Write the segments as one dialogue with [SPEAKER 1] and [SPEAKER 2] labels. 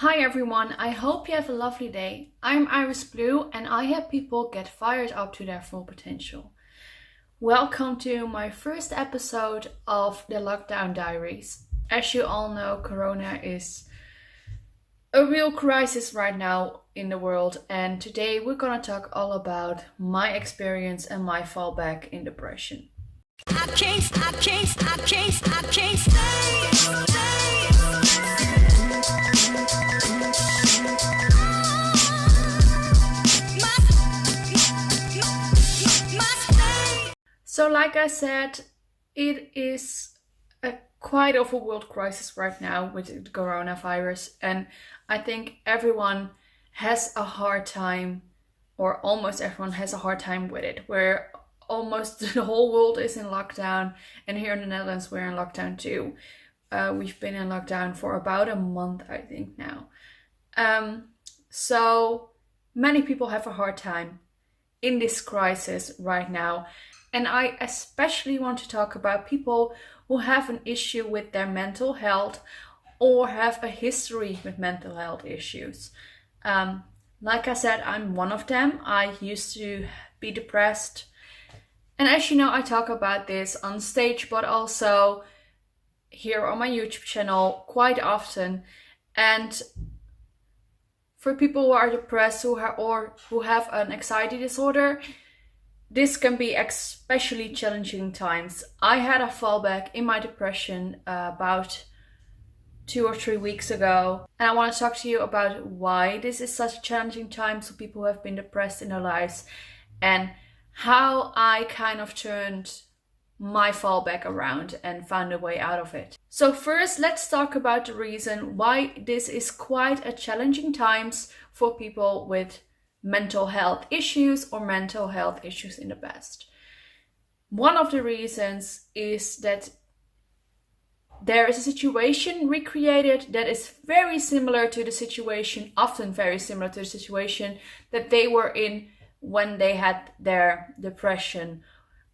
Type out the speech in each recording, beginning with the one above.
[SPEAKER 1] Hi everyone, I hope you have a lovely day. I'm Iris Blue and I help people get fired up to their full potential. Welcome to my first episode of the Lockdown Dairies. As you all know, Corona is a real crisis right now in the world, and today we're gonna talk all about my experience and my fallback in depression. I can't stay. So like I said, it is quite of a world crisis right now with the coronavirus, and I think everyone has a hard time, or almost everyone has a hard time with it, where almost the whole world is in lockdown, and here in the Netherlands we're in lockdown too. We've been in lockdown for about a month, I think now. So many people have a hard time in this crisis right now. And I especially want to talk about people who have an issue with their mental health or have a history with mental health issues. Like I said, I'm one of them. I used to be depressed. And as you know, I talk about this on stage, but also here on my YouTube channel quite often. And for people who are depressed or who have an anxiety disorder, this can be especially challenging times. I had a fallback in my depression about 2 or 3 weeks ago. And I want to talk to you about why this is such a challenging time for people who have been depressed in their lives, and how I kind of turned my fallback around and found a way out of it. So first, let's talk about the reason why this is quite a challenging times for people with mental health issues or mental health issues in the past. One of the reasons is that there is a situation recreated that is very similar to the situation, often very similar to the situation that they were in when they had their depression.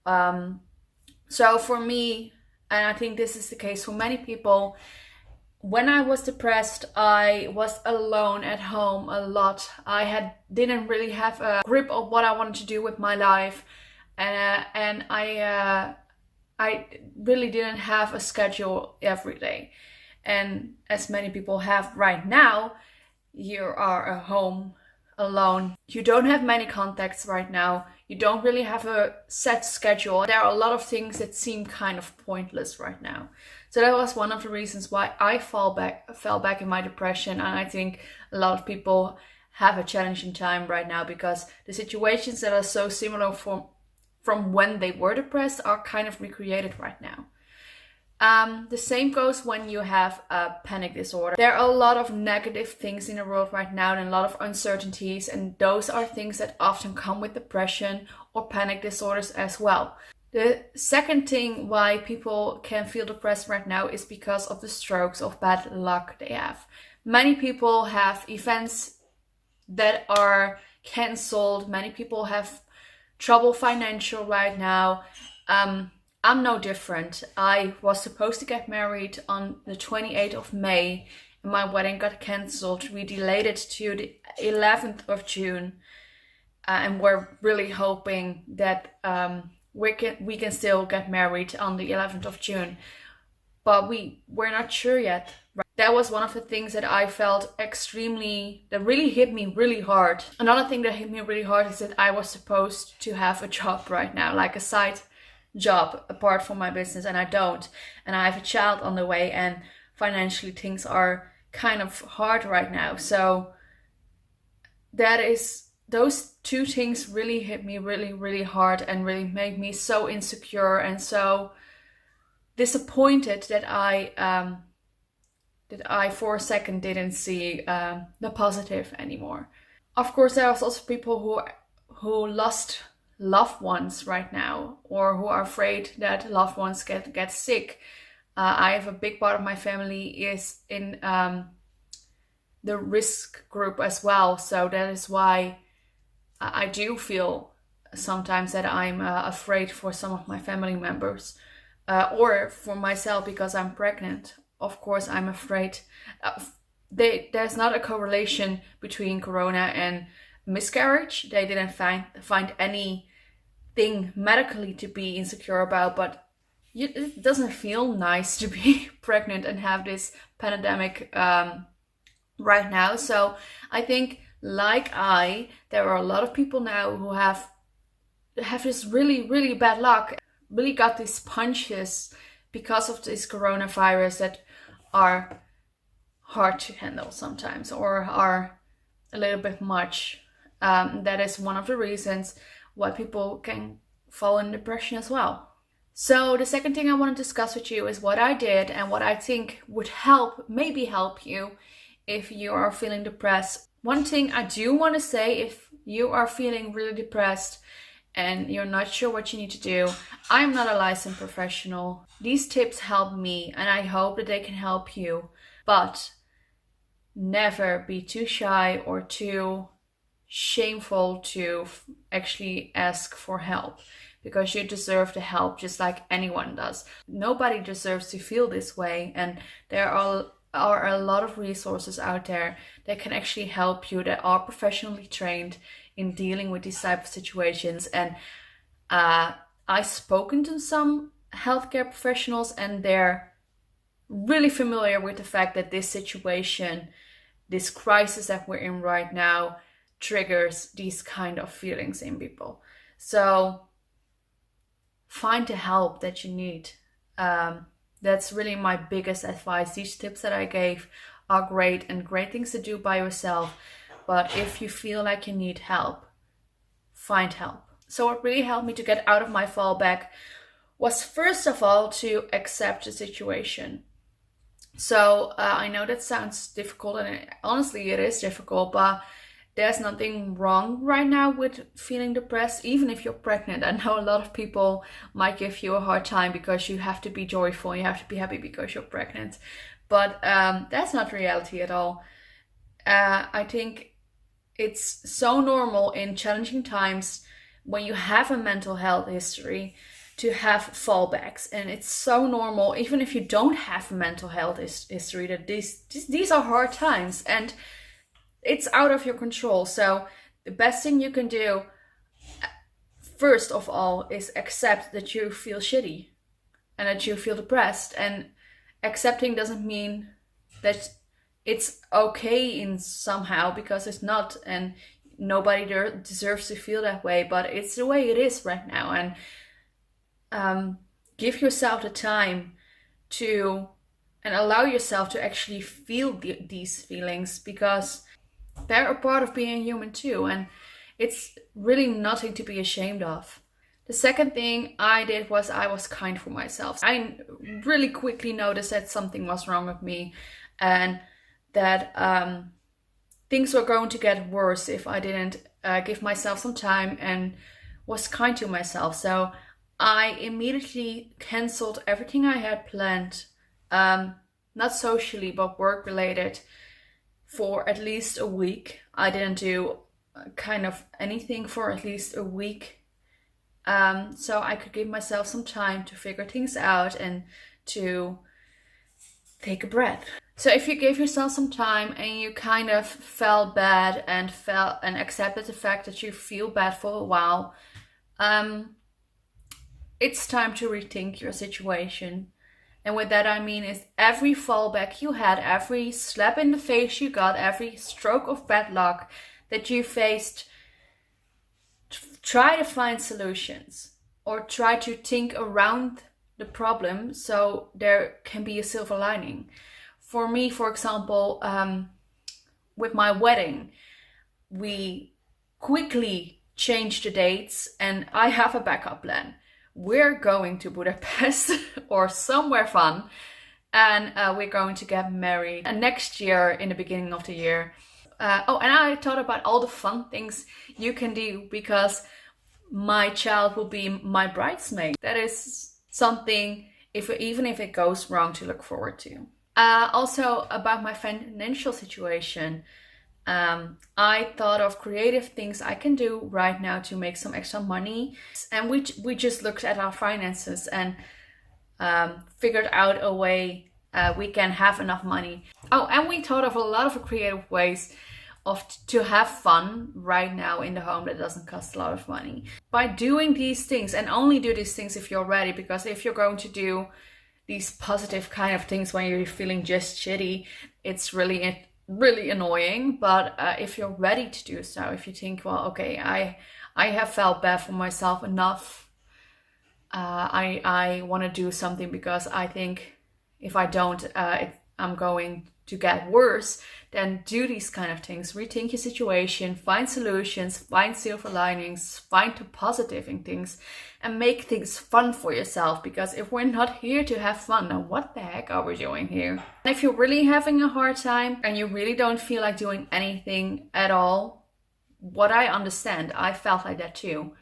[SPEAKER 1] So for me, and I think this is the case for many people, when I was depressed, I was alone at home a lot. Didn't really have a grip of what I wanted to do with my life, and I really didn't have a schedule every day. And as many people have right now, you are at home alone. You don't have many contacts right now. You don't really have a set schedule. There are a lot of things that seem kind of pointless right now. So that was one of the reasons why I fell back in my depression. And I think a lot of people have a challenging time right now because the situations that are so similar from when they were depressed are kind of recreated right now. The same goes when you have a panic disorder. There are a lot of negative things in the world right now and a lot of uncertainties, and those are things that often come with depression or panic disorders as well. The second thing why people can feel depressed right now is because of the strokes of bad luck they have. Many people have events that are cancelled. Many people have trouble financial right now. I'm no different. I was supposed to get married on the 28th of May and my wedding got cancelled. We delayed it to the 11th of June and we're really hoping that we can still get married on the 11th of June. But we're not sure yet. That was one of the things that I felt that really hit me really hard. Another thing that hit me really hard is that I was supposed to have a job right now, like a side job apart from my business, and I don't. And I have a child on the way, and financially things are kind of hard right now. So those two things really hit me really, really hard and really made me so insecure and so disappointed that I for a second didn't see the positive anymore. Of course, there are also people who lost loved ones right now, or who are afraid that loved ones get sick. I have a big part of my family is in the risk group as well, so that is why I do feel sometimes that I'm afraid for some of my family members, or for myself because I'm pregnant. Of course, I'm afraid. there's not a correlation between corona and miscarriage. They didn't find anything medically to be insecure about, but it doesn't feel nice to be pregnant and have this pandemic right now. So I think, there are a lot of people now who have this really, really bad luck, really got these punches because of this coronavirus that are hard to handle sometimes, or are a little bit much. That is one of the reasons why people can fall in depression as well. So the second thing I want to discuss with you is what I did and what I think would maybe help you if you are feeling depressed. One thing I do want to say, if you are feeling really depressed and you're not sure what you need to do, I'm not a licensed professional. These tips help me and I hope that they can help you. But never be too shy or too shameful to actually ask for help, because you deserve the help just like anyone does. Nobody deserves to feel this way, and there are a lot of resources out there that can actually help you, that are professionally trained in dealing with these type of situations. And I've spoken to some healthcare professionals and they're really familiar with the fact that this situation, this crisis that we're in right now, triggers these kind of feelings in people. So find the help that you need. That's really my biggest advice. These tips that I gave are great and great things to do by yourself. But if you feel like you need help, find help. So what really helped me to get out of my fallback was, first of all, to accept the situation. So I know that sounds difficult, and honestly it is difficult, but there's nothing wrong right now with feeling depressed, even if you're pregnant. I know a lot of people might give you a hard time because you have to be joyful, you have to be happy because you're pregnant. But that's not reality at all. I think it's so normal in challenging times when you have a mental health history to have fallbacks. And it's so normal, even if you don't have a mental health history, that these are hard times and it's out of your control. So the best thing you can do, first of all, is accept that you feel shitty and that you feel depressed. And accepting doesn't mean that it's okay in somehow, because it's not, and nobody deserves to feel that way, but it's the way it is right now. And give yourself the time to, and allow yourself to actually feel these feelings, because they're a part of being human too, and it's really nothing to be ashamed of. The second thing I did was I was kind for myself. I really quickly noticed that something was wrong with me, and that things were going to get worse if I didn't give myself some time and was kind to myself. So I immediately canceled everything I had planned, not socially but work related, for at least a week. I didn't do kind of anything for at least a week, so I could give myself some time to figure things out and to take a breath. So if you gave yourself some time and you kind of felt bad and accepted the fact that you feel bad for a while, it's time to rethink your situation. And with that I mean is every fallback you had, every slap in the face you got, every stroke of bad luck that you faced, try to find solutions, or try to think around the problem so there can be a silver lining. For me, for example, with my wedding, we quickly changed the dates and I have a backup plan. We're going to Budapest or somewhere fun, and we're going to get married next year in the beginning of the year. And I thought about all the fun things you can do, because my child will be my bridesmaid. That is something, even if it goes wrong, to look forward to. Also about my financial situation, I thought of creative things I can do right now to make some extra money, and we just looked at our finances and figured out a way we can have enough money. Oh, and we thought of a lot of creative ways to have fun right now in the home that doesn't cost a lot of money. By doing these things, and only do these things if you're ready, because if you're going to do these positive kind of things when you're feeling just shitty, it's really annoying. But if you're ready to do so, if you think, well, okay, I have felt bad for myself enough, I want to do something because I think if I don't, I'm going to get worse, then do these kind of things. Rethink your situation, find solutions, find silver linings, find the positive in things, and make things fun for yourself. Because if we're not here to have fun, then what the heck are we doing here? And if you're really having a hard time and you really don't feel like doing anything at all, what I understand, I felt like that too,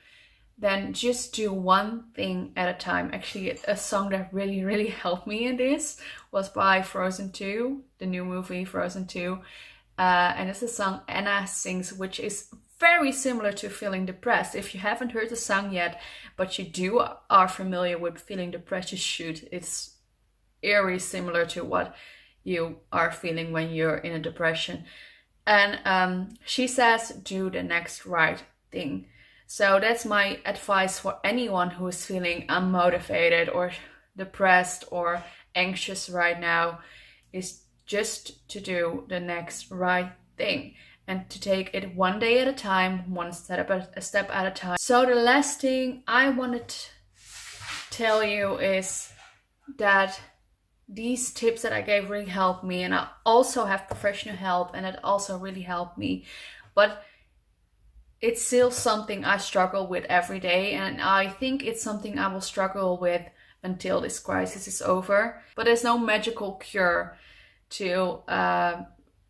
[SPEAKER 1] then just do one thing at a time. Actually, a song that really helped me in this was by Frozen 2, the new movie Frozen 2. And it's a song Anna sings, which is very similar to feeling depressed. If you haven't heard the song yet, but you are familiar with feeling depressed, you should. It's eerie similar to what you are feeling when you're in a depression. And she says, do the next right thing. So that's my advice for anyone who is feeling unmotivated or depressed or anxious right now, is just to do the next right thing and to take it one day at a time, one step at a time. So the last thing I want to tell you is that these tips that I gave really helped me, and I also have professional help, and it also really helped me. But it's still something I struggle with every day, and I think it's something I will struggle with until this crisis is over. But there's no magical cure to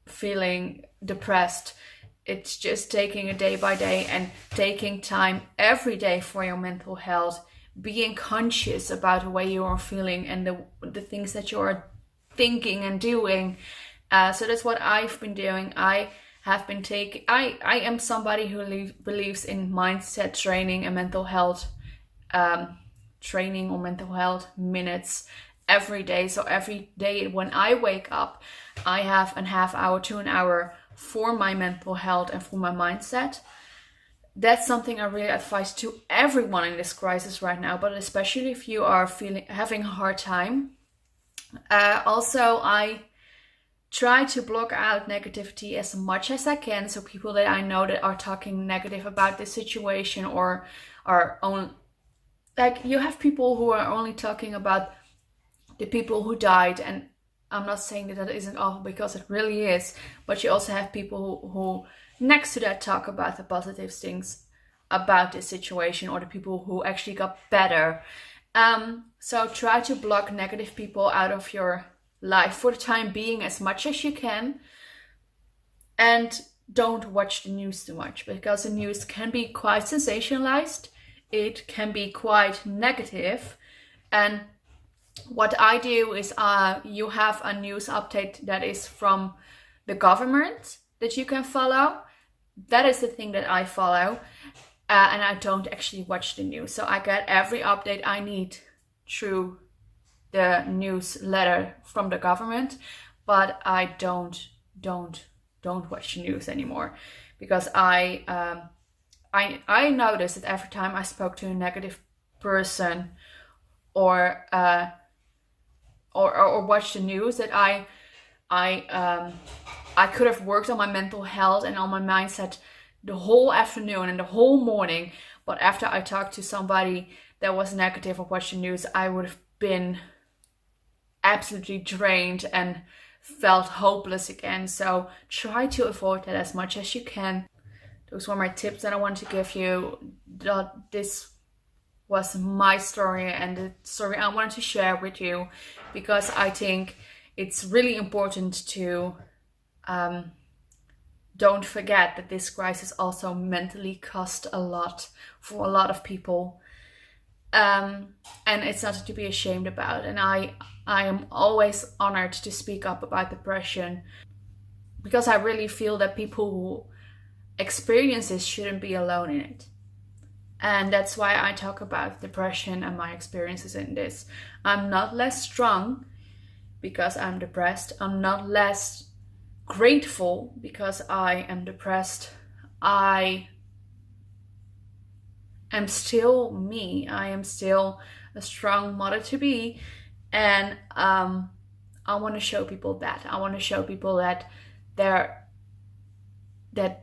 [SPEAKER 1] feeling depressed. It's just taking it day by day and taking time every day for your mental health, being conscious about the way you are feeling and the things that you are thinking and doing. So that's what I've been doing. I am somebody who believes in mindset training and mental health training or mental health minutes every day. So every day when I wake up, I have a half hour to an hour for my mental health and for my mindset. That's something I really advise to everyone in this crisis right now, but especially if you are having a hard time. Also, I try to block out negativity as much as I can. So people that I know that are talking negative about this situation or are on, like, you have people who are only talking about the people who died, and I'm not saying that isn't awful, because it really is, but you also have people who next to that talk about the positive things about this situation, or the people who actually got better. So try to block negative people out of your life for the time being as much as you can, and don't watch the news too much, because the news can be quite sensationalized, it can be quite negative. And what I do is you have a news update that is from the government that you can follow. That is the thing that I follow, and I don't actually watch the news. So I get every update I need through the newsletter from the government, but I don't watch the news anymore, because I noticed that every time I spoke to a negative person or watched the news, that I could have worked on my mental health and on my mindset the whole afternoon and the whole morning, but after I talked to somebody that was negative or watched the news, I would have been absolutely drained and felt hopeless again. So try to avoid that as much as you can. Those were my tips that I want to give you. This was my story and the story I wanted to share with you, because I think it's really important to don't forget that this crisis also mentally cost a lot for a lot of people. And it's nothing to be ashamed about. And I am always honored to speak up about depression, because I really feel that people who experience this shouldn't be alone in it. And that's why I talk about depression and my experiences in this. I'm not less strong, because I'm depressed. I'm not less grateful because I am depressed. I am still me. I am still a strong mother to be, and I want to show people that. I want to show people that that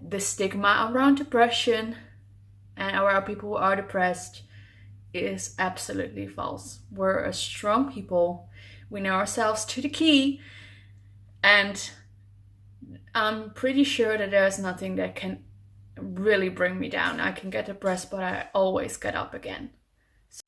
[SPEAKER 1] the stigma around depression and around people who are depressed is absolutely false. We're a strong people. We know ourselves to the key, and I'm pretty sure that there's nothing that can really bring me down. I can get depressed, but I always get up again.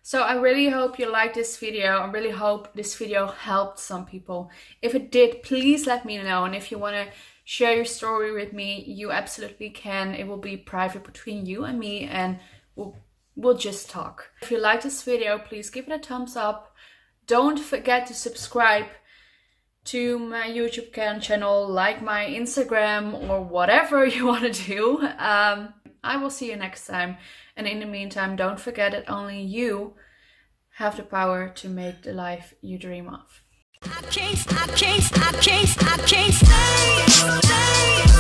[SPEAKER 1] So I really hope you liked this video. I really hope this video helped some people. If it did, please let me know. And if you want to share your story with me, you absolutely can. It will be private between you and me, and we'll just talk. If you like this video, please give it a thumbs up. Don't forget to subscribe to my YouTube channel, like my Instagram, or whatever you want to do. I will see you next time. And in the meantime, don't forget that only you have the power to make the life you dream of. I can't stay.